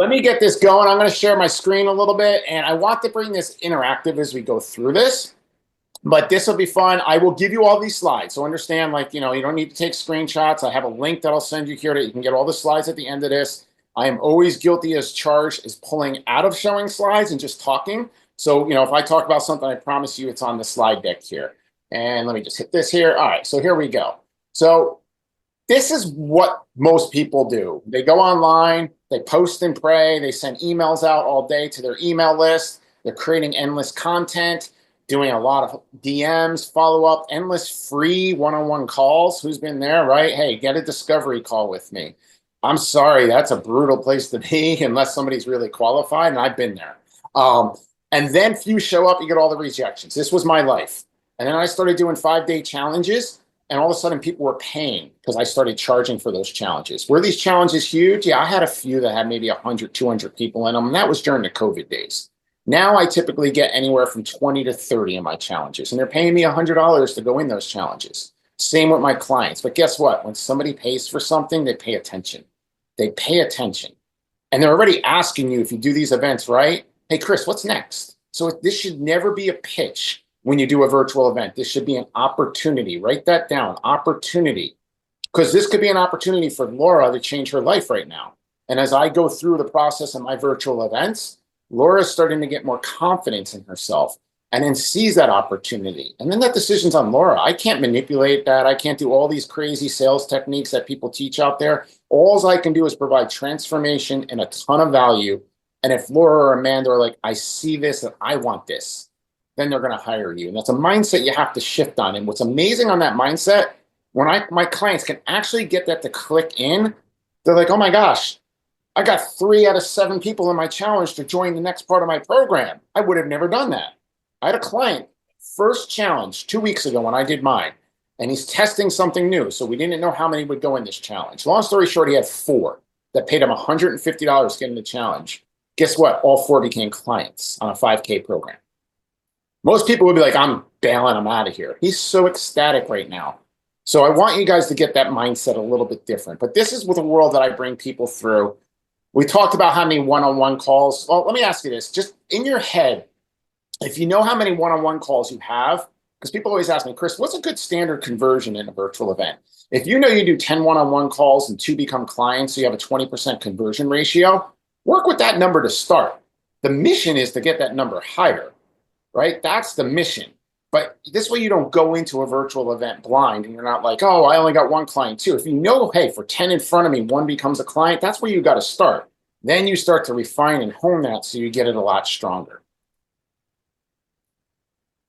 Let me get this going. I'm going to share my screen a little bit, and I want to bring this interactive as we go through this, but this will be fun. I will give you all these slides. So understand, like, you don't need to take screenshots. I have a link that I'll send you here that you can get all the slides at the end of this. I am always guilty as charged as pulling out of showing slides and just talking. So, if I talk about something, I promise you it's on the slide deck here. And let me just hit this here. All right, so here we go. So this is what most people do. They go online, they post and pray, they send emails out all day to their email list. They're creating endless content, doing a lot of DMs, follow-up, endless free one-on-one calls. Who's been there, right? Hey, get a discovery call with me. I'm sorry, that's a brutal place to be unless somebody's really qualified, and I've been there. And then few show up, you get all the rejections. This was my life. And then I started doing 5-day challenges, and all of a sudden people were paying because I started charging for those challenges. Were these challenges huge? Yeah, I had a few that had maybe 100, 200 people in them, and that was during the COVID days. Now I typically get anywhere from 20 to 30 in my challenges, and they're paying me $100 to go in those challenges. Same with my clients. But guess what? When somebody pays for something, they pay attention. They pay attention. And they're already asking you, if you do these events, right? Hey, Chris, what's next? So this should never be a pitch. When you do a virtual event, this should be an opportunity. Write that down, opportunity. Because this could be an opportunity for Laura to change her life right now. And as I go through the process of my virtual events, Laura's starting to get more confidence in herself and then sees that opportunity. And then that decision's on Laura. I can't manipulate that. I can't do all these crazy sales techniques that people teach out there. All I can do is provide transformation and a ton of value. And if Laura or Amanda are like, I see this and I want this, then they're going to hire you. And that's a mindset you have to shift on. And what's amazing on that mindset, when my clients can actually get that to click in, they're like, oh my gosh, I got 3 out of 7 people in my challenge to join the next part of my program. I would have never done that. I had a client, first challenge 2 weeks ago when I did mine, and he's testing something new. So we didn't know how many would go in this challenge. Long story short, he had 4 that paid him $150 to get in the challenge. Guess what? All 4 became clients on a 5K program. Most people would be like, I'm bailing, I'm out of here. He's so ecstatic right now. So I want you guys to get that mindset a little bit different. But this is with a world that I bring people through. We talked about how many one-on-one calls. Well, let me ask you this. Just in your head, if you know how many one-on-one calls you have, because people always ask me, Chris, what's a good standard conversion in a virtual event? If you know you do 10 one-on-one calls and 2 become clients, so you have a 20% conversion ratio, work with that number to start. The mission is to get that number higher. Right? That's the mission. But this way you don't go into a virtual event blind and you're not like, oh, I only got 1 client too. If you know, hey, for 10 in front of me, 1 becomes a client, that's where you got to start. Then you start to refine and hone that so you get it a lot stronger.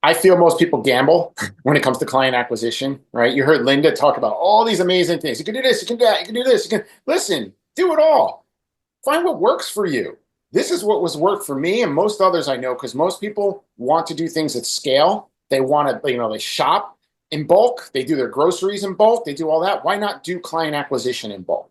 I feel most people gamble when it comes to client acquisition, right? You heard Linda talk about all these amazing things. You can do this, you can do that, you can do this. You can listen, do it all. Find what works for you. This is what was worked for me and most others I know, because most people want to do things at scale. They want to, they shop in bulk. They do their groceries in bulk. They do all that. Why not do client acquisition in bulk?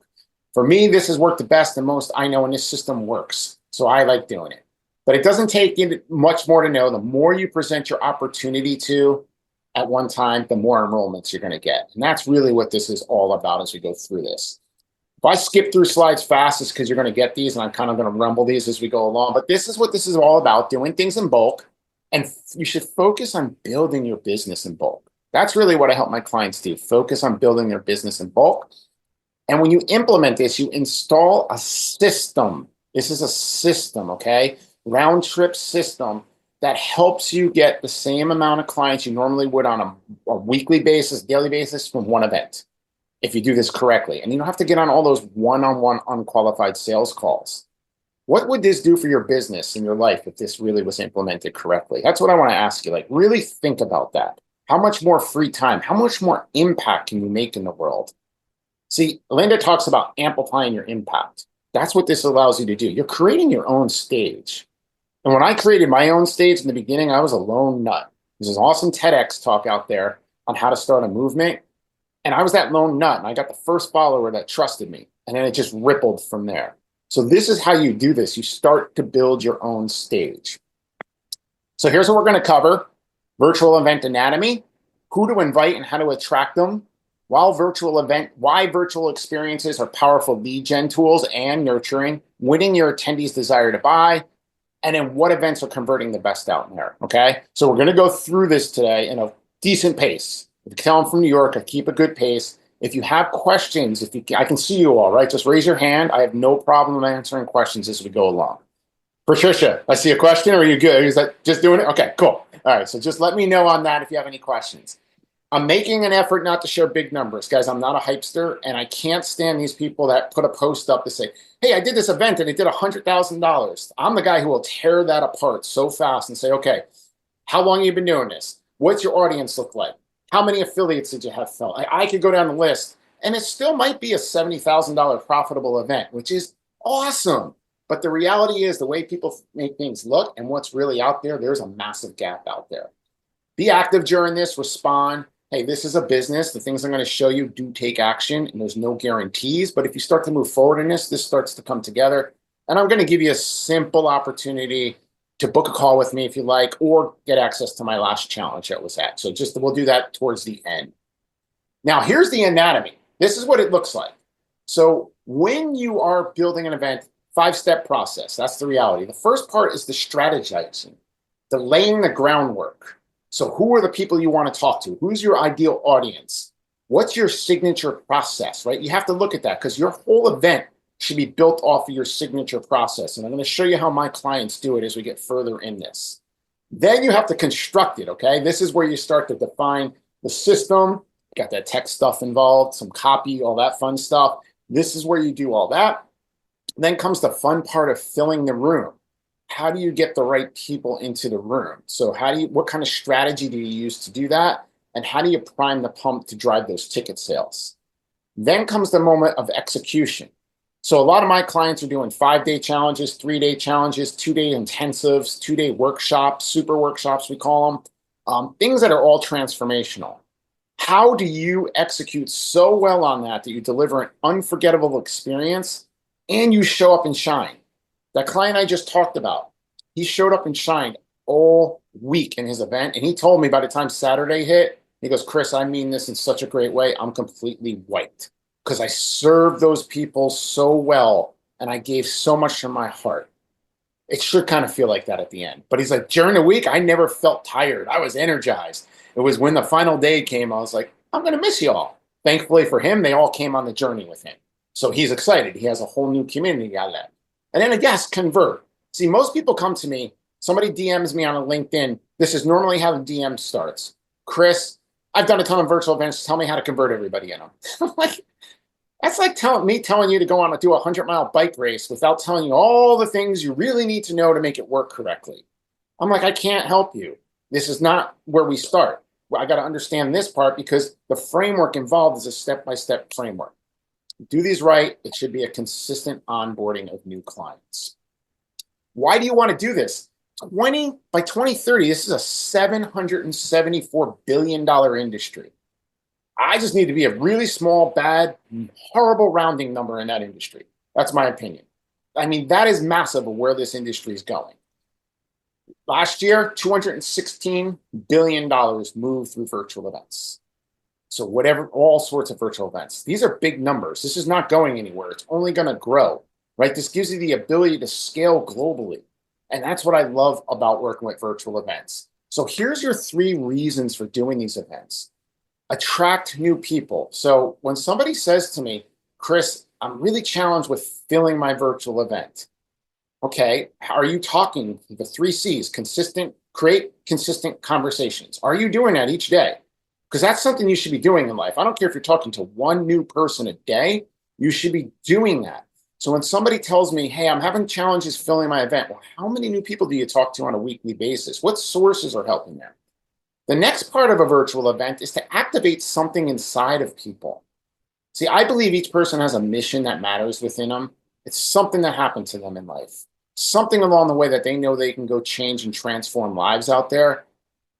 For me, this has worked the best and most I know, and this system works. So I like doing it. But it doesn't take much more to know. The more you present your opportunity to at one time, the more enrollments you're going to get. And that's really what this is all about as we go through this. If I skip through slides fast, it's because you're going to get these, and I'm kind of going to rumble these as we go along. But this is what this is all about, doing things in bulk. And you should focus on building your business in bulk. That's really what I help my clients do. Focus on building their business in bulk. And when you implement this, you install a system. This is a system, okay? Round trip system that helps you get the same amount of clients you normally would on a weekly basis, daily basis from one event, if you do this correctly. And you don't have to get on all those one-on-one unqualified sales calls. What would this do for your business and your life if this really was implemented correctly? That's what I want to ask you. Like, really think about that. How much more free time, how much more impact can you make in the world? See, Linda talks about amplifying your impact. That's what this allows you to do. You're creating your own stage. And when I created my own stage in the beginning, I was a lone nut. There's an awesome TEDx talk out there on how to start a movement. And I was that lone nut, and I got the first follower that trusted me. And then it just rippled from there. So this is how you do this. You start to build your own stage. So here's what we're going to cover. Virtual event anatomy, who to invite and how to attract them, Why virtual experiences are powerful lead gen tools and nurturing, winning your attendees' desire to buy, and then what events are converting the best out there. Okay. So we're going to go through this today in a decent pace. If you tell them from New York, I keep a good pace. If you have questions, I can see you all, right? Just raise your hand. I have no problem answering questions as we go along. Patricia, I see a question. Or are you good? Is that just doing it? Okay, cool. All right. So just let me know on that if you have any questions. I'm making an effort not to share big numbers, guys. I'm not a hypester, and I can't stand these people that put a post up to say, hey, I did this event and it did $100,000. I'm the guy who will tear that apart so fast and say, okay, how long have you been doing this? What's your audience look like? How many affiliates did you have felt? I could go down the list, and it still might be a $70,000 profitable event, which is awesome. But the reality is the way people make things look and what's really out there, there's a massive gap out there. Be active during this, respond. Hey, this is a business. The things I'm going to show you do take action, and there's no guarantees. But if you start to move forward in this starts to come together. And I'm going to give you a simple opportunity to book a call with me if you like, or get access to my last challenge that was at. So we'll do that towards the end. Now, here's the anatomy. This is what it looks like. So when you are building an event, 5-step process, that's the reality. The first part is the strategizing, the laying the groundwork. So who are the people you want to talk to? Who's your ideal audience? What's your signature process, right? You have to look at that because your whole event should be built off of your signature process. And I'm going to show you how my clients do it as we get further in this. Then you have to construct it, okay? This is where you start to define the system. Got that tech stuff involved, some copy, all that fun stuff. This is where you do all that. Then comes the fun part of filling the room. How do you get the right people into the room? So what kind of strategy do you use to do that? And how do you prime the pump to drive those ticket sales? Then comes the moment of execution. So a lot of my clients are doing 5-day challenges, 3-day challenges, 2-day intensives, 2-day workshops, super workshops, we call them, things that are all transformational. How do you execute so well on that you deliver an unforgettable experience and you show up and shine? That client I just talked about, he showed up and shined all week in his event. And he told me by the time Saturday hit, he goes, Chris, I mean this in such a great way. I'm completely wiped because I served those people so well and I gave so much from my heart. It should kind of feel like that at the end. But he's like, during the week, I never felt tired. I was energized. It was when the final day came, I was like, I'm going to miss you all. Thankfully for him, they all came on the journey with him. So he's excited. He has a whole new community out of that. And then yes, convert. See, most people come to me, somebody DMs me on a LinkedIn. This is normally how the DM starts. Chris, I've done a ton of virtual events. Tell me how to convert everybody in them. I'm like, that's like telling you to go on and do a 100-mile bike race without telling you all the things you really need to know to make it work correctly. I'm like, I can't help you. This is not where we start. Well, I got to understand this part because the framework involved is a step-by-step framework. Do these right, it should be a consistent onboarding of new clients. Why do you want to do this? By 2030, this is a $774 billion industry. I just need to be a really small, bad, horrible rounding number in that industry. That's my opinion. I mean, that is massive of where this industry is going. Last year, $216 billion moved through virtual events. So all sorts of virtual events. These are big numbers. This is not going anywhere. It's only going to grow, right? This gives you the ability to scale globally. And that's what I love about working with virtual events. So here's your 3 reasons for doing these events. Attract new people. So when somebody says to me, Chris, I'm really challenged with filling my virtual event. Okay, how are you talking? The 3 C's, create consistent conversations. Are you doing that each day? Because that's something you should be doing in life. I don't care if you're talking to 1 new person a day, you should be doing that. So when somebody tells me, hey, I'm having challenges filling my event, well, how many new people do you talk to on a weekly basis? What sources are helping them? The next part of a virtual event is to activate something inside of people. See, I believe each person has a mission that matters within them. It's something that happened to them in life. Something along the way that they know they can go change and transform lives out there,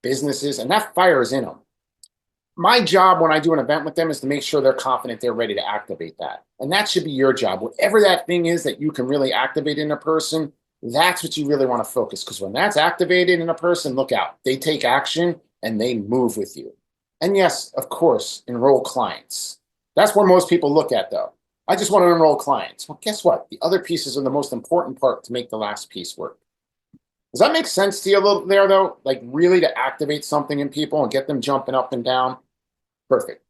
businesses, and that fire is in them. My job when I do an event with them is to make sure they're confident they're ready to activate that. And that should be your job. Whatever that thing is that you can really activate in a person, that's what you really want to focus. Because when that's activated in a person, look out. They take action and they move with you. And yes, of course, enroll clients. That's where most people look at, though. I just want to enroll clients. Well, guess what? The other pieces are the most important part to make the last piece work. Does that make sense to you a little there, though? Like really to activate something in people and get them jumping up and down? Perfect.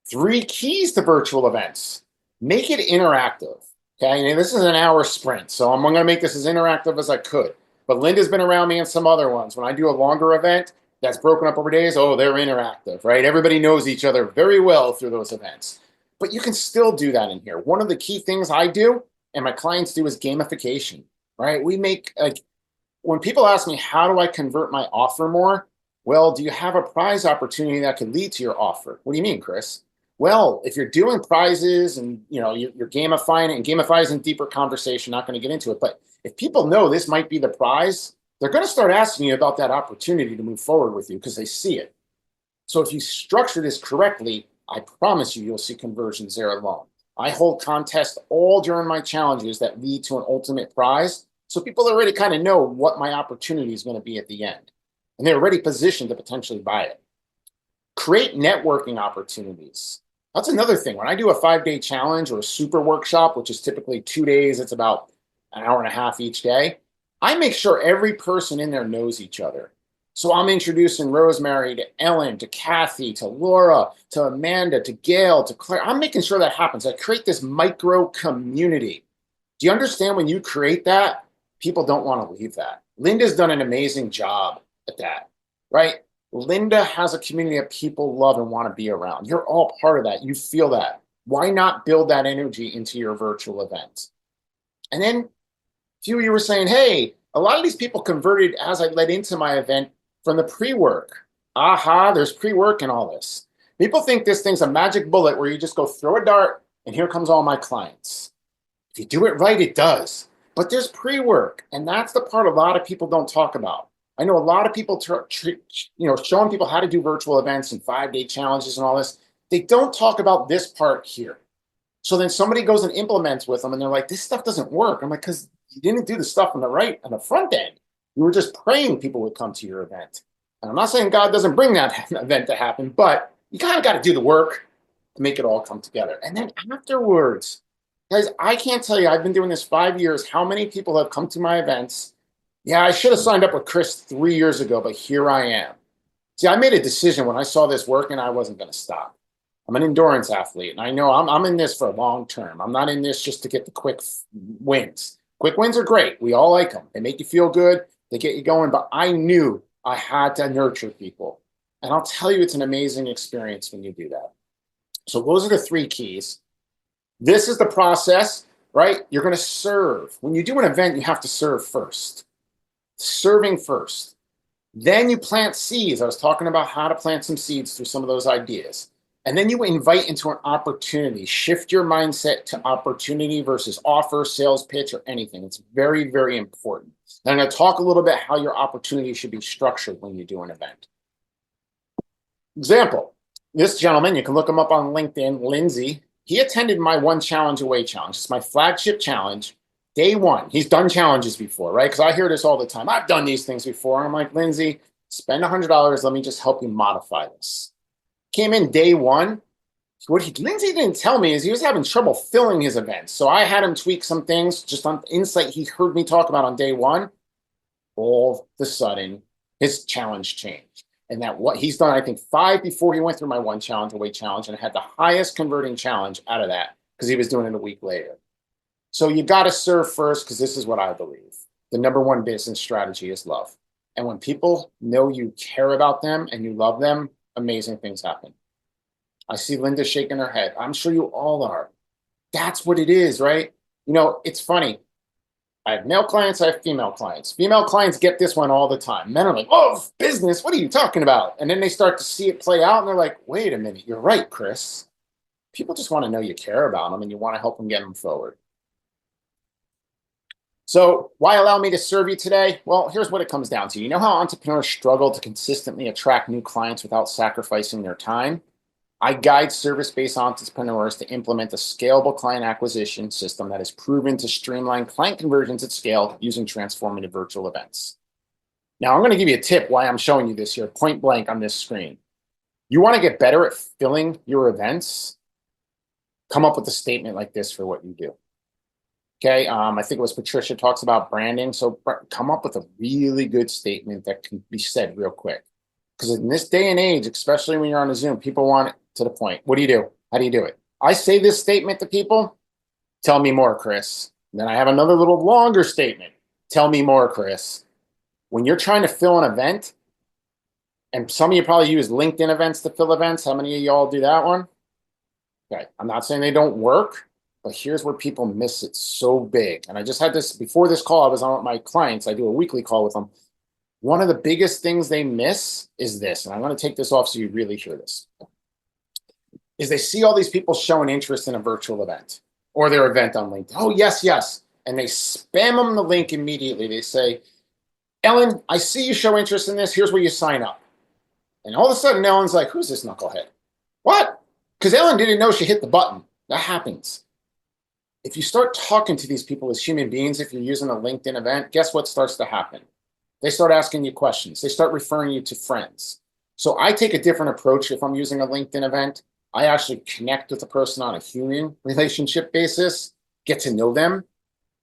3 keys to virtual events. Make it interactive. Okay, and this is an hour sprint, so I'm going to make this as interactive as I could. But Linda's been around me in some other ones. When I do a longer event that's broken up over days, oh, they're interactive, right? Everybody knows each other very well through those events. But you can still do that in here. One of the key things I do and my clients do is gamification, right? We make like when people ask me, how do I convert my offer more? Well, do you have a prize opportunity that could lead to your offer? What do you mean, Chris? Well, if you're doing prizes and you're gamifying it, and gamify is in deeper conversation, not going to get into it. But if people know this might be the prize, they're going to start asking you about that opportunity to move forward with you because they see it. So if you structure this correctly, I promise you'll see conversions there alone. I hold contests all during my challenges that lead to an ultimate prize. So people already kind of know what my opportunity is going to be at the end. And they're already positioned to potentially buy it. Create networking opportunities. That's another thing. When I do a 5-day challenge or a super workshop, which is typically 2 days, it's about an hour and a half each day, I make sure every person in there knows each other. So I'm introducing Rosemary to Ellen, to Kathy, to Laura, to Amanda, to Gail, to Claire. I'm making sure that happens. I create this micro community. Do you understand when you create that, people don't want to leave that? Linda's done an amazing job at that, right? Linda has a community that people love and want to be around. You're all part of that. You feel that. Why not build that energy into your virtual event? And then a few of you were saying, hey, a lot of these people converted as I led into my event from the pre-work. Aha, there's pre-work and all this. People think this thing's a magic bullet where you just go throw a dart and here comes all my clients. If you do it right, it does. But there's pre-work, and that's the part a lot of people don't talk about. I know a lot of people, showing people how to do virtual events and 5-day challenges and all this. They don't talk about this part here. So then somebody goes and implements with them, and they're like, "This stuff doesn't work." I'm like, "Because you didn't do the stuff on the front end. You were just praying people would come to your event." And I'm not saying God doesn't bring that event to happen, but you kind of got to do the work to make it all come together. And then afterwards, guys, I can't tell you. I've been doing this 5 years. How many people have come to my events? Yeah, I should have signed up with Chris 3 years ago, but here I am. See, I made a decision when I saw this working, I wasn't going to stop. I'm an endurance athlete, and I know I'm in this for a long term. I'm not in this just to get the quick wins. Quick wins are great. We all like them. They make you feel good. They get you going. But I knew I had to nurture people. And I'll tell you, it's an amazing experience when you do that. So those are the 3 keys. This is the process, right? You're going to serve. When you do an event, you have to serve first. Serving first. Then you plant seeds. I was talking about how to plant some seeds through some of those ideas. And then you invite into an opportunity. Shift your mindset to opportunity versus offer, sales pitch, or anything. It's very, very important. And I'm going to talk a little bit how your opportunity should be structured when you do an event. Example, this gentleman, you can look him up on LinkedIn, Lindsay. He attended my One Challenge Away challenge. It's my flagship challenge. Day 1. He's done challenges before, right? Because I hear this all the time. I've done these things before. And I'm like, Lindsay, spend $100. Let me just help you modify this. Came in day 1. What Lindsay didn't tell me is he was having trouble filling his events. So I had him tweak some things just on insight he heard me talk about on day 1. All of a sudden, his challenge changed. And that what he's done, I think 5 before he went through my One Challenge Away challenge and had the highest converting challenge out of that because he was doing it a week later. So you got to serve first because this is what I believe. The number 1 business strategy is love. And when people know you care about them and you love them, amazing things happen. I see Linda shaking her head. I'm sure you all are. That's what it is, right? It's funny. I have male clients, I have female clients. Female clients get this one all the time. Men are like, oh, business, what are you talking about? And then they start to see it play out and they're like, wait a minute, you're right, Chris. People just want to know you care about them and you want to help them get them forward. So why allow me to serve you today? Well, here's what it comes down to. You know how entrepreneurs struggle to consistently attract new clients without sacrificing their time? I guide service-based entrepreneurs to implement a scalable client acquisition system that is proven to streamline client conversions at scale using transformative virtual events. Now I'm going to give you a tip why I'm showing you this here, point blank on this screen. You want to get better at filling your events, come up with a statement like this for what you do. Okay, I think it was Patricia talks about branding. So come up with a really good statement that can be said real quick. Because in this day and age, especially when you're on a Zoom, people want it to the point. What do you do? How do you do it? I say this statement to people, tell me more, Chris. And then I have another little longer statement. Tell me more, Chris. When you're trying to fill an event, and some of you probably use LinkedIn events to fill events. How many of y'all do that one? Okay, I'm not saying they don't work, but here's where people miss it so big. And I just had this before this call. I was on with my clients. I do a weekly call with them. One of the biggest things they miss is this, and I'm going to take this off so you really hear this, is they see all these people showing interest in a virtual event or their event on LinkedIn. Oh, yes, yes. And they spam them the link immediately. They say, Ellen, I see you show interest in this. Here's where you sign up. And all of a sudden, Ellen's like, who's this knucklehead? What? Because Ellen didn't know she hit the button. That happens. If you start talking to these people as human beings, if you're using a LinkedIn event, guess what starts to happen? They start asking you questions. They start referring you to friends. So I take a different approach if I'm using a LinkedIn event. I actually connect with the person on a human relationship basis, get to know them,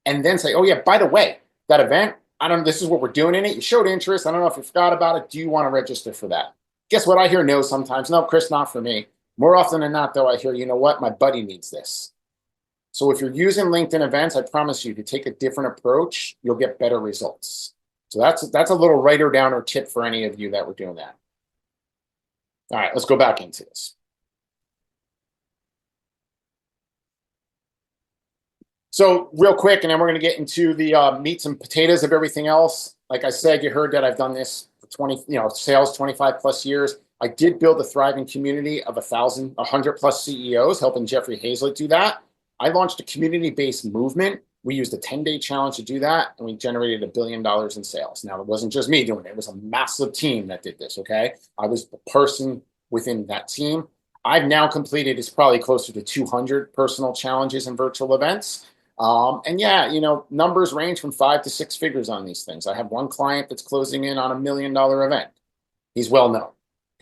and then say, oh yeah, by the way, that event, I don't know, this is what we're doing in it. You showed interest. I don't know if you forgot about it. Do you want to register for that? Guess what? I hear no sometimes. No, Chris, not for me. More often than not, though, I hear, you know what? My buddy needs this. So if you're using LinkedIn events, I promise you to take a different approach, you'll get better results. So that's a little writer down or tip for any of you that were doing that. All right, let's go back into this. So real quick, and then we're going to get into the meats and potatoes of everything else. Like I said, you heard that I've done this for 20, sales 25 plus years. I did build a thriving community of 100 plus CEOs, helping Jeffrey Hazlett do that. I launched a community-based movement. We used a 10-day challenge to do that, and we generated $1 billion in sales. Now, it wasn't just me doing it. It was a massive team that did this, okay? I was the person within that team. I've now completed, it's probably closer to 200 personal challenges and virtual events. And yeah, numbers range from 5 to 6 figures on these things. I have one client that's closing in on $1 million event. He's well known,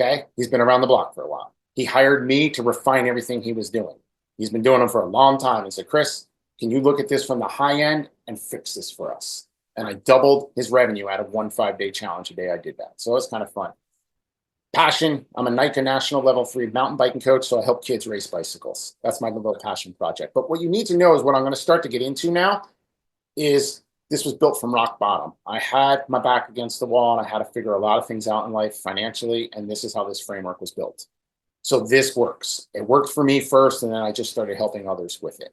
okay? He's been around the block for a while. He hired me to refine everything he was doing. He's been doing them for a long time. He said, Chris, can you look at this from the high end and fix this for us? And I doubled his revenue out of one 5-day challenge the day I did that. So it's kind of fun. Passion, I'm a NICA National Level 3 mountain biking coach, so I help kids race bicycles. That's my little passion project. But what you need to know is what I'm going to start to get into now is this was built from rock bottom. I had my back against the wall, and I had to figure a lot of things out in life financially, and this is how this framework was built. So this works. It worked for me first, and then I just started helping others with it.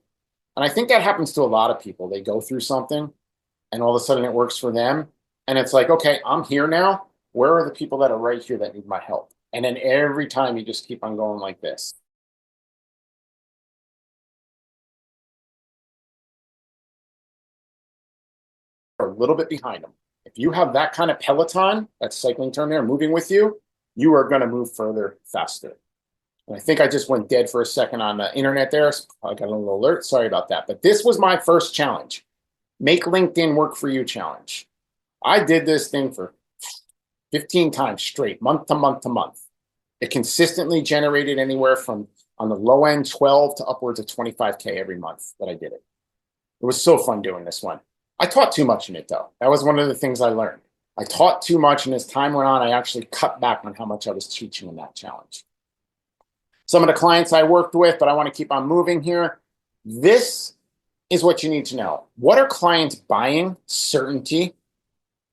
And I think that happens to a lot of people. They go through something, and all of a sudden it works for them, and it's like, okay, I'm here now. Where are the people that are right here that need my help? And then every time you just keep on going like this. A little bit behind them. If you have that kind of Peloton, that cycling term there, moving with you, you are going to move further faster. And I think I just went dead for a second on the internet there. So I got a little alert. Sorry about that. But this was my first challenge. Make LinkedIn work for you challenge. I did this thing for 15 times straight, month to month to month. It consistently generated anywhere from, on the low end, 12 to upwards of 25K every month that I did it. It was so fun doing this one. I taught too much in it, though. That was one of the things I learned. I taught too much, and as time went on, I actually cut back on how much I was teaching in that challenge. Some of the clients I worked with, but I want to keep on moving here. This is what you need to know. What are clients buying? Certainty.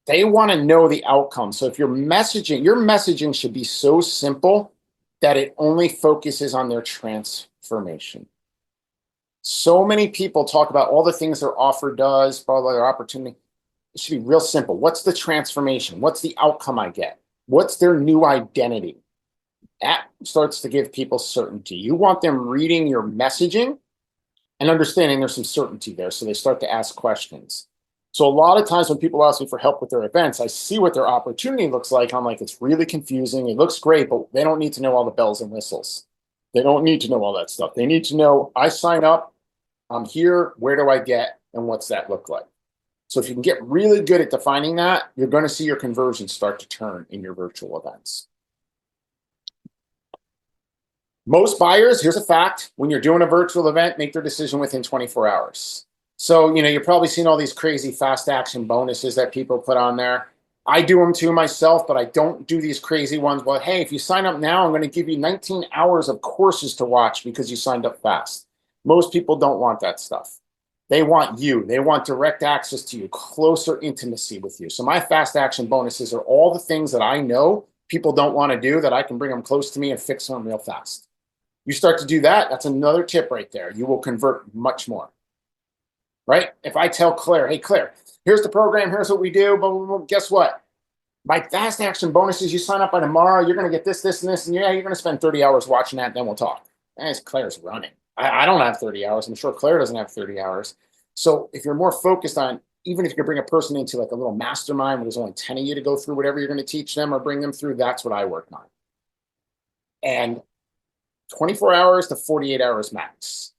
They want to know the outcome. So if your messaging should be so simple that it only focuses on their transformation. So many people talk about all the things their offer does, probably their opportunity. It should be real simple. What's the transformation? What's the outcome I get? What's their new identity? That starts to give people certainty. You want them reading your messaging and understanding there's some certainty there. So they start to ask questions. So a lot of times when people ask me for help with their events, I see what their opportunity looks like. I'm like, it's really confusing. It looks great, but they don't need to know all the bells and whistles. They don't need to know all that stuff. They need to know, I sign up, I'm here, where do I get, and what's that look like? So if you can get really good at defining that, you're going to see your conversions start to turn in your virtual events. Most buyers, here's a fact, when you're doing a virtual event, make their decision within 24 hours. So, you've probably seen all these crazy fast action bonuses that people put on there. I do them too myself, but I don't do these crazy ones. Well, hey, if you sign up now, I'm going to give you 19 hours of courses to watch because you signed up fast. Most people don't want that stuff. They want you. They want direct access to you, closer intimacy with you. So my fast action bonuses are all the things that I know people don't want to do that I can bring them close to me and fix them real fast. You start to do that, that's another tip right there. You will convert much more, right? If I tell Claire, hey, Claire, here's the program, here's what we do, but guess what? My fast action bonuses, you sign up by tomorrow, you're going to get this, this, and this, and yeah, you're going to spend 30 hours watching that, and then we'll talk. As Claire's running. I don't have 30 hours. I'm sure Claire doesn't have 30 hours. So if you're more focused on, even if you could bring a person into like a little mastermind where there's only 10 of you to go through whatever you're going to teach them or bring them through, that's what I work on. And 24 hours to 48 hours max.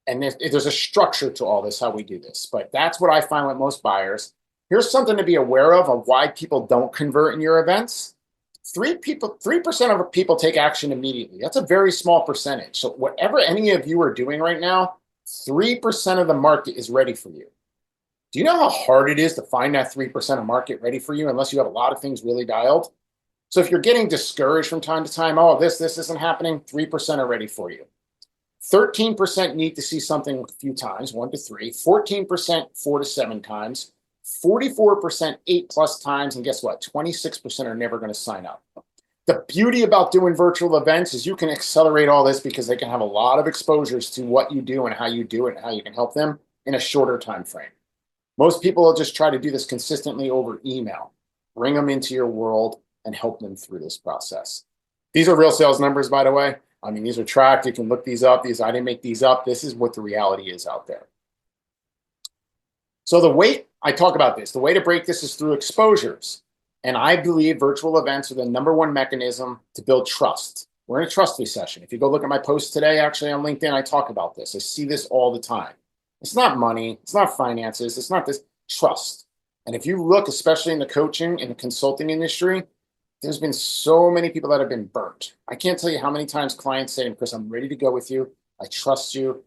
And there's a structure to all this, how we do this. But that's what I find with most buyers. Here's something to be aware of why people don't convert in your events. 3% of people take action immediately. That's a very small percentage. So whatever any of you are doing right now, 3% of the market is ready for you. Do you know how hard it is to find that 3% of market ready for you unless you have a lot of things really dialed? So if you're getting discouraged from time to time, oh, this isn't happening, 3% are ready for you. 13% need to see something a few times, 1 to 3, 14%, 4 to 7 times, 44%, 8+ times, and guess what? 26% are never going to sign up. The beauty about doing virtual events is you can accelerate all this because they can have a lot of exposures to what you do and how you do it and how you can help them in a shorter time frame. Most people will just try to do this consistently over email. Bring them into your world and help them through this process. These are real sales numbers, by the way. I mean, these are tracked. You can look these up. I didn't make these up. This is what the reality is out there. So the way I talk about this, the way to break this is through exposures. And I believe virtual events are the #1 mechanism to build trust. We're in a trust recession. If you go look at my post today, actually on LinkedIn, I talk about this. I see this all the time. It's not money. It's not finances. It's not this trust. And if you look, especially in the coaching and the consulting industry, there's been so many people that have been burnt. I can't tell you how many times clients say, Chris, I'm ready to go with you. I trust you.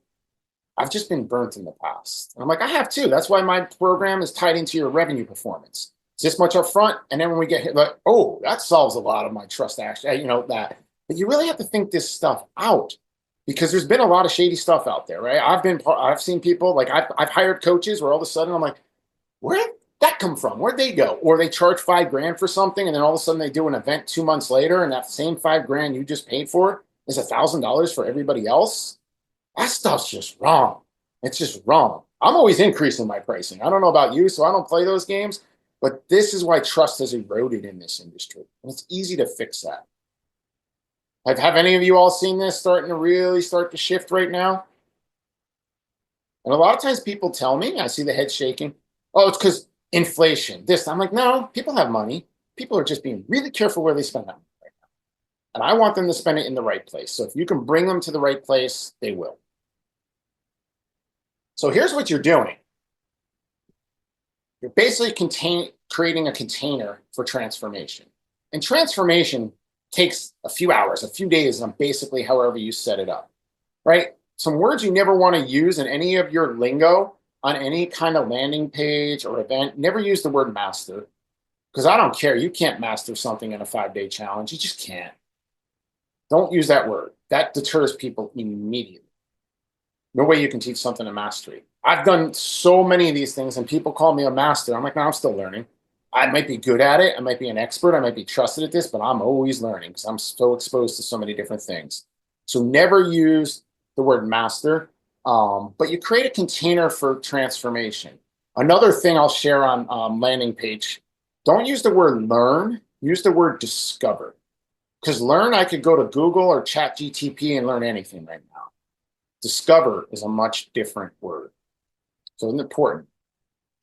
I've just been burnt in the past. And I'm like, I have too. That's why my program is tied into your revenue performance. It's this much up front. And then when we get hit, like, oh, that solves a lot of my trust action, that. But you really have to think this stuff out because there's been a lot of shady stuff out there, right? I've seen people, like I've hired coaches where all of a sudden I'm like, where did that come from? Where'd they go? Or they charge $5,000 for something and then all of a sudden they do an event 2 months later and that same $5,000 you just paid for is $1,000 for everybody else. That stuff's just wrong. It's just wrong. I'm always increasing my pricing. I don't know about you, so I don't play those games, but this is why trust has eroded in this industry. And it's easy to fix that. Have any of you all seen this starting to really start to shift right now? And a lot of times people tell me, I see the head shaking, oh, it's because inflation, this. I'm like, no, people have money. People are just being really careful where they spend that money right now. And I want them to spend it in the right place. So if you can bring them to the right place, they will. So here's what you're doing. You're basically creating a container for transformation. And transformation takes a few hours, a few days, on basically however you set it up, right? Some words you never want to use in any of your lingo on any kind of landing page or event. Never use the word master because I don't care. You can't master something in a 5-day challenge. You just can't. Don't use that word. That deters people immediately. No way you can teach something to mastery. I've done so many of these things and people call me a master. I'm like, no, I'm still learning. I might be good at it. I might be an expert. I might be trusted at this, but I'm always learning because I'm so exposed to so many different things. So never use the word master, but you create a container for transformation. Another thing I'll share on landing page, don't use the word learn, use the word discover. Because learn, I could go to Google or ChatGPT and learn anything right now. Discover is a much different word. So it's important.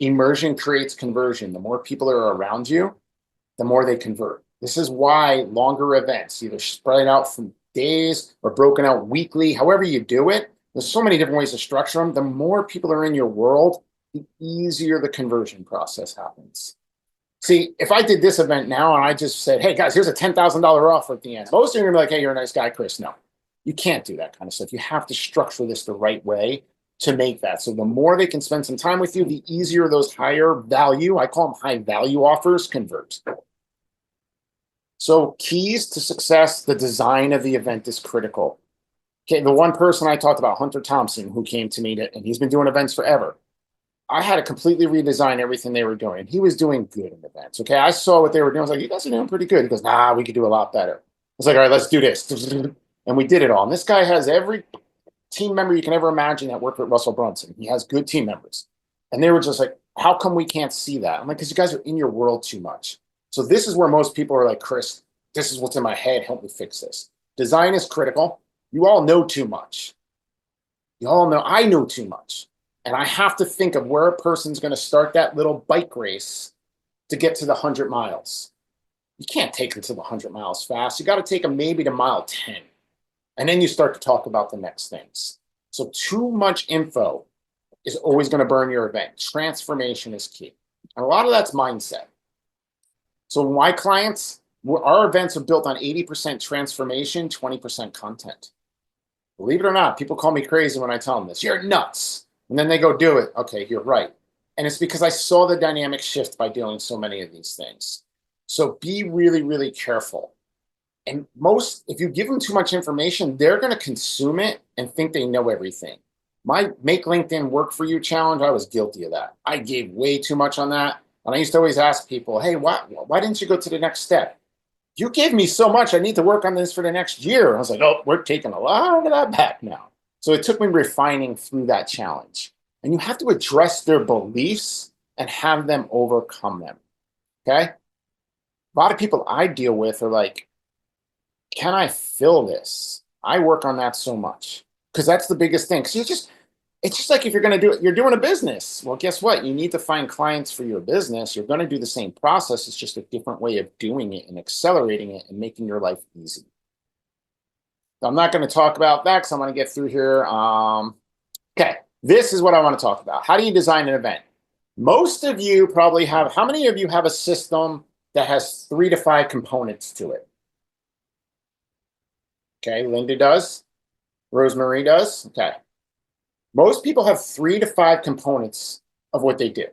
Immersion creates conversion. The more people are around you, the more they convert. This is why longer events, either spread out from days or broken out weekly, however you do it, there's so many different ways to structure them. The more people are in your world, the easier the conversion process happens. See, if I did this event now and I just said, hey guys, here's a $10,000 offer at the end, most of you are gonna be like, hey, you're a nice guy, Chris. No, you can't do that kind of stuff. You have to structure this the right way to make that. So the more they can spend some time with you, the easier those higher value, I call them high value offers, convert. So keys to success, the design of the event is critical. Okay, the one person I talked about, Hunter Thompson, who came to me, and he's been doing events forever. I had to completely redesign everything they were doing. And he was doing good in events. Okay, I saw what they were doing. I was like, you guys are doing pretty good. He goes, nah, we could do a lot better. I was like, all right, let's do this. And we did it all. And this guy has every team member you can ever imagine that worked with Russell Brunson. He has good team members. And they were just like, how come we can't see that? I'm like, because you guys are in your world too much. So this is where most people are like, Chris, this is what's in my head. Help me fix this. Design is critical. You all know too much. You all know I know too much. And I have to think of where a person's going to start that little bike race to get to the 100 miles. You can't take them to the 100 miles fast. You got to take them maybe to mile 10. And then you start to talk about the next things. So too much info is always going to burn your event. Transformation is key. And a lot of that's mindset. So my clients, our events are built on 80% transformation, 20% content. Believe it or not, people call me crazy when I tell them this. You're nuts. And then they go do it. Okay, you're right. And it's because I saw the dynamic shift by doing so many of these things. So be really, really careful. And if you give them too much information, they're going to consume it and think they know everything. My Make LinkedIn Work For You challenge, I was guilty of that. I gave way too much on that. And I used to always ask people, hey, why didn't you go to the next step? You gave me so much, I need to work on this for the next year. I was like, oh, we're taking a lot of that back now. So it took me refining through that challenge. And you have to address their beliefs and have them overcome them, okay? A lot of people I deal with are like, can I fill this? I work on that so much because that's the biggest thing. Because it's just like if you're going to do it, you're doing a business. Well, guess what? You need to find clients for your business. You're going to do the same process. It's just a different way of doing it and accelerating it and making your life easy. I'm not going to talk about that because I'm going to get through here. Okay, this is what I want to talk about. How do you design an event? Most of you probably have, how many of you have a system that has 3 to 5 components to it? Okay, Linda does. Rosemary does. Okay. Most people have 3 to 5 components of what they do.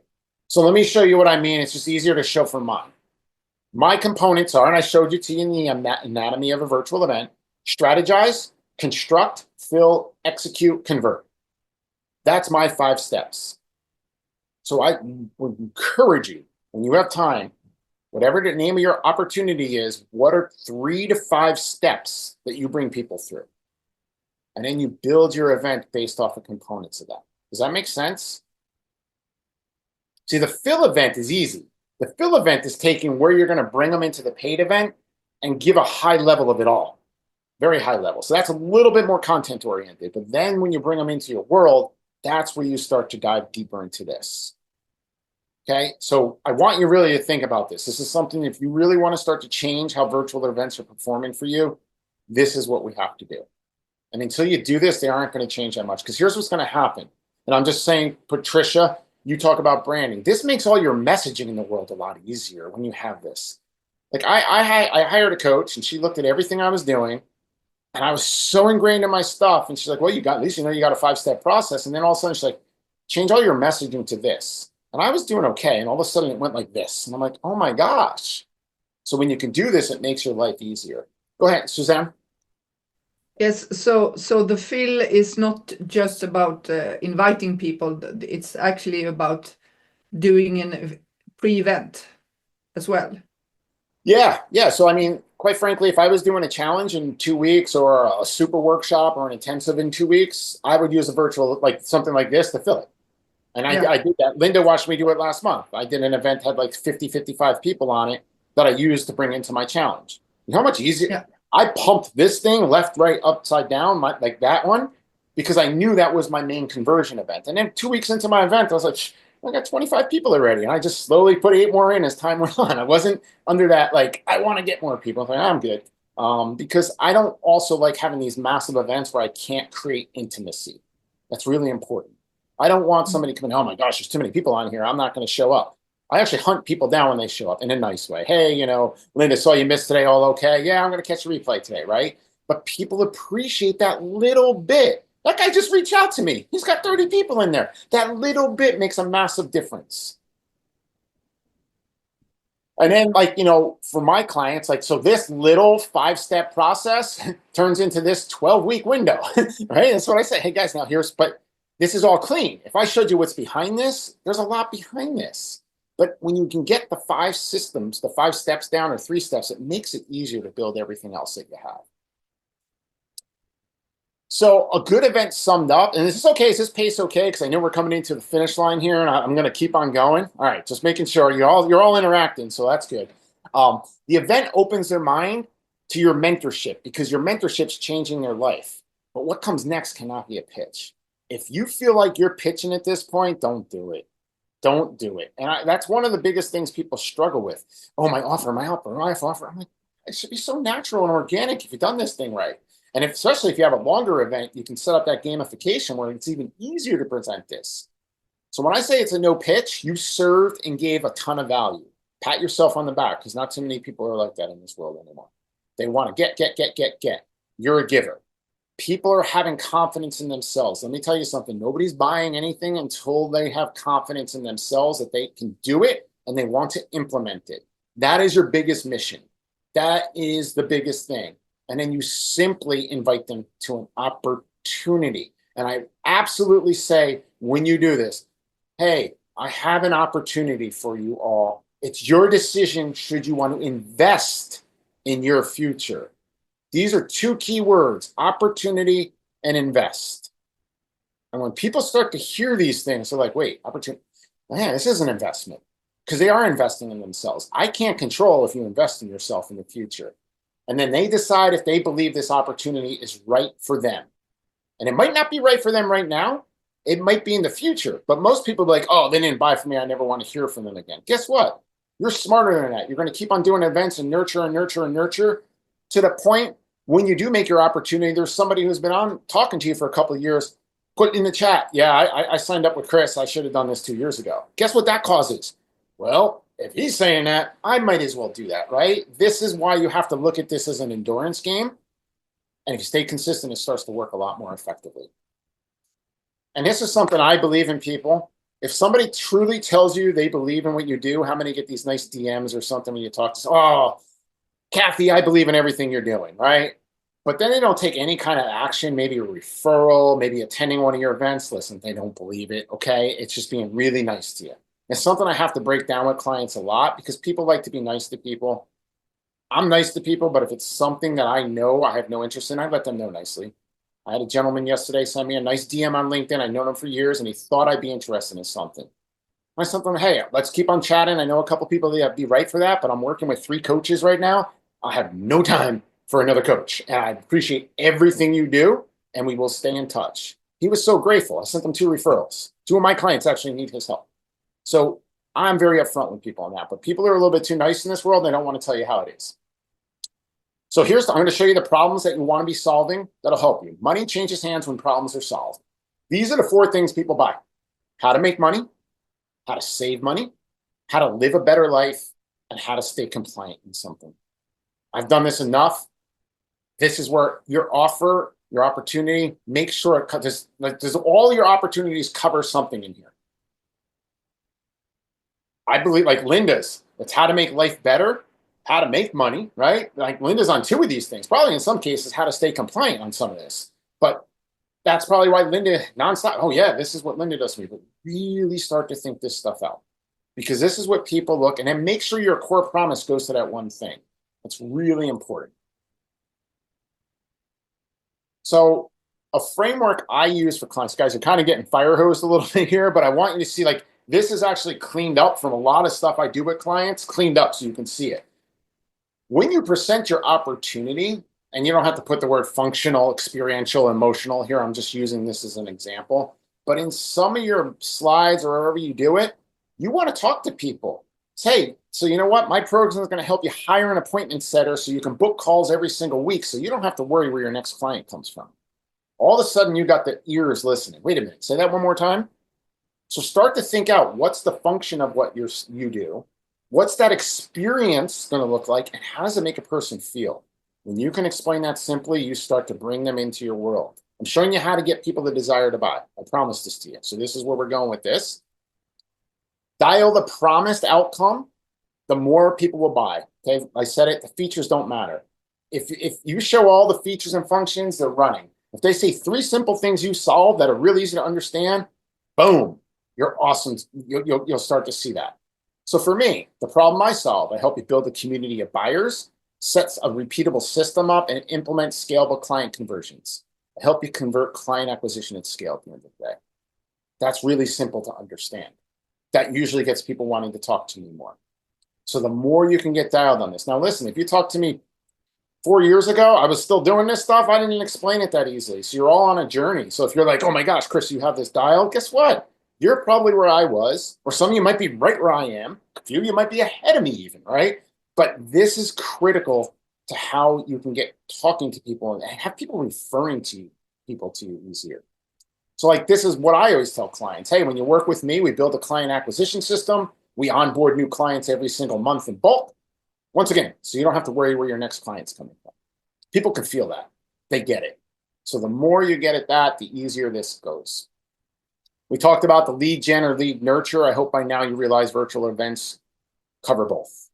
So let me show you what I mean. It's just easier to show for mine. My components are, and I showed you to you in the anatomy of a virtual event, strategize, construct, fill, execute, convert. That's my 5 steps. So I would encourage you, when you have time, whatever the name of your opportunity is, what are 3 to 5 steps that you bring people through? And then you build your event based off the components of that. Does that make sense? See, the fill event is easy. The fill event is taking where you're going to bring them into the paid event and give a high level of it all. Very high level. So that's a little bit more content oriented. But then when you bring them into your world, that's where you start to dive deeper into this. Okay, so I want you really to think about this. This is something, if you really want to start to change how virtual events are performing for you, this is what we have to do. And until you do this, they aren't going to change that much. Because here's what's going to happen. And I'm just saying, Patricia, you talk about branding. This makes all your messaging in the world a lot easier when you have this. Like I hired a coach and she looked at everything I was doing and I was so ingrained in my stuff. And she's like, well, at least you got a 5-step process. And then all of a sudden she's like, change all your messaging to this. And I was doing okay. And all of a sudden it went like this. And I'm like, oh my gosh. So when you can do this, it makes your life easier. Go ahead, Suzanne. Yes, so the fill is not just about inviting people. It's actually about doing a pre-event as well. Yeah. So I mean, quite frankly, if I was doing a challenge in 2 weeks or a super workshop or an intensive in 2 weeks, I would use a virtual, like something like this to fill it. And I did that. Linda watched me do it last month. I did an event, had like 50, 55 people on it that I used to bring into my challenge. You know how much easier? Yeah. I pumped this thing left, right, upside down, like that one, because I knew that was my main conversion event. And then 2 weeks into my event, I was like, I got 25 people already. And I just slowly put 8 more in as time went on. I wasn't under that, like, I want to get more people. I was like, I'm good. Because I don't also like having these massive events where I can't create intimacy. That's really important. I don't want somebody coming, oh my gosh, there's too many people on here, I'm not going to show up. I actually hunt people down when they show up in a nice way. Hey, Linda, saw you missed today, all okay? Yeah, I'm going to catch a replay today, right? But people appreciate that little bit. That guy just reached out to me. He's got 30 people in there. That little bit makes a massive difference. And then, for my clients, so this little 5-step process turns into this 12-week window, right? That's what I say. Hey, guys, now but this is all clean. If I showed you what's behind this, there's a lot behind this. But when you can get the 5 systems, the 5 steps down or 3 steps, it makes it easier to build everything else that you have. So a good event summed up, and this is okay. Is this pace okay? Because I know we're coming into the finish line here, and I'm going to keep on going. All right, just making sure you're all interacting, so that's good. The event opens their mind to your mentorship because your mentorship's changing their life. But what comes next cannot be a pitch. If you feel like you're pitching at this point, don't do it. Don't do it. And that's one of the biggest things people struggle with. Oh, my offer. I'm like, it should be so natural and organic if you've done this thing right. And especially if you have a longer event, you can set up that gamification where it's even easier to present this. So when I say it's a no pitch, you served and gave a ton of value. Pat yourself on the back because not too many people are like that in this world anymore. They want to get. You're a giver. People are having confidence in themselves. Let me tell you something. Nobody's buying anything until they have confidence in themselves that they can do it and they want to implement it. That is your biggest mission. That is the biggest thing. And then you simply invite them to an opportunity. And I absolutely say, when you do this, hey, I have an opportunity for you all. It's your decision should you want to invest in your future. These are 2 key words, opportunity and invest. And when people start to hear these things, they're like, wait, opportunity, man, this is an investment. Because they are investing in themselves. I can't control if you invest in yourself in the future. And then they decide if they believe this opportunity is right for them. And it might not be right for them right now. It might be in the future. But most people are like, oh, they didn't buy from me. I never want to hear from them again. Guess what? You're smarter than that. You're going to keep on doing events and nurture to the point when you do make your opportunity, there's somebody who's been on talking to you for a couple of years. Put in the chat, yeah, I signed up with Chris. I should have done this 2 years ago. Guess what that causes? Well, if he's saying that, I might as well do that, right? This is why you have to look at this as an endurance game. And if you stay consistent, it starts to work a lot more effectively. And this is something I believe in, people. If somebody truly tells you they believe in what you do, how many get these nice DMs or something when you talk to, oh, Kathy, I believe in everything you're doing, right? But then they don't take any kind of action, maybe a referral, maybe attending one of your events. Listen, they don't believe it, okay? It's just being really nice to you. It's something I have to break down with clients a lot because people like to be nice to people. I'm nice to people, but if it's something that I know I have no interest in, I let them know nicely. I had a gentleman yesterday send me a nice DM on LinkedIn. I've known him for years, and he thought I'd be interested in something. I said to him, hey, let's keep on chatting. I know a couple people that be right for that, but I'm working with 3 coaches right now. I have no time for another coach, and I appreciate everything you do, and we will stay in touch. He was so grateful. I sent him 2 referrals. 2 of my clients actually need his help. So I'm very upfront with people on that, but people are a little bit too nice in this world. They don't want to tell you how it is. So I'm going to show you the problems that you want to be solving that'll help you. Money changes hands when problems are solved. These are the 4 things people buy: how to make money, how to save money, how to live a better life, and how to stay compliant in something. I've done this enough. This is where your offer, your opportunity, make sure it does all your opportunities cover something in here. I believe, like Linda's, it's how to make life better, how to make money, right? Like Linda's on 2 of these things. Probably in some cases, how to stay compliant on some of this. But that's probably why Linda nonstop, oh yeah, this is what Linda does for me. But really start to think this stuff out. Because this is what people look, and then make sure your core promise goes to that one thing. That's really important. So a framework I use for clients, guys are kind of getting fire hosed a little bit here, but I want you to see, like, this is actually cleaned up from a lot of stuff I do with clients, cleaned up so you can see it. When you present your opportunity, and you don't have to put the word functional, experiential, emotional here, I'm just using this as an example, but in some of your slides or wherever you do it, you want to talk to people. Say, hey, so you know what? My program is going to help you hire an appointment setter so you can book calls every single week so you don't have to worry where your next client comes from. All of a sudden, you got the ears listening. Wait a minute. Say that one more time. So start to think out, what's the function of what you do? What's that experience going to look like? And how does it make a person feel? When you can explain that simply, you start to bring them into your world. I'm showing you how to get people the desire to buy. I promise this to you. So this is where we're going with this. Dial the promised outcome, the more people will buy. Okay, I said it, the features don't matter. If you show all the features and functions, they're running. If they say 3 simple things you solve that are really easy to understand, boom, you're awesome. You'll start to see that. So for me, the problem I solve, I help you build a community of buyers, sets a repeatable system up, and implement scalable client conversions. I help you convert client acquisition at scale at the end of the day. That's really simple to understand. That usually gets people wanting to talk to me more. So the more you can get dialed on this. Now listen, if you talk to me 4 years ago, I was still doing this stuff. I didn't explain it that easily. So you're all on a journey. So if you're like, oh my gosh, Chris, you have this dial, guess what? You're probably where I was, or some of you might be right where I am. A few of you might be ahead of me even, right? But this is critical to how you can get talking to people and have people referring to people to you easier. So like, this is what I always tell clients. Hey, when you work with me, we build a client acquisition system. We onboard new clients every single month in bulk. Once again, so you don't have to worry where your next client's coming from. People can feel that. They get it. So the more you get at that, the easier this goes. We talked about the lead gen or lead nurture. I hope by now you realize virtual events cover both.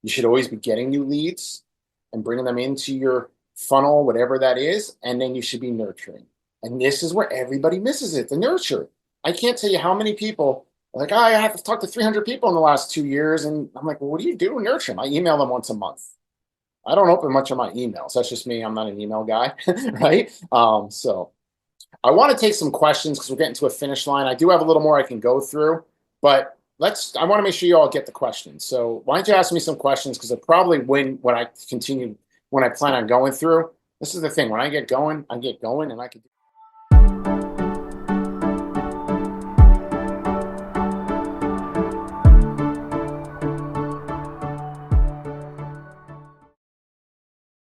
You should always be getting new leads and bringing them into your funnel, whatever that is, and then you should be nurturing. And this is where everybody misses it, the nurture. I can't tell you how many people are like, oh, I have to talk to 300 people in the last 2 years. And I'm like, well, what do you do to nurture them? I email them once a month. I don't open much of my emails. That's just me. I'm not an email guy, right? So I want to take some questions because we're getting to a finish line. I do have a little more I can go through, but I want to make sure you all get the questions. So why don't you ask me some questions? Because I probably when I plan on going through. This is the thing. When I get going, and I can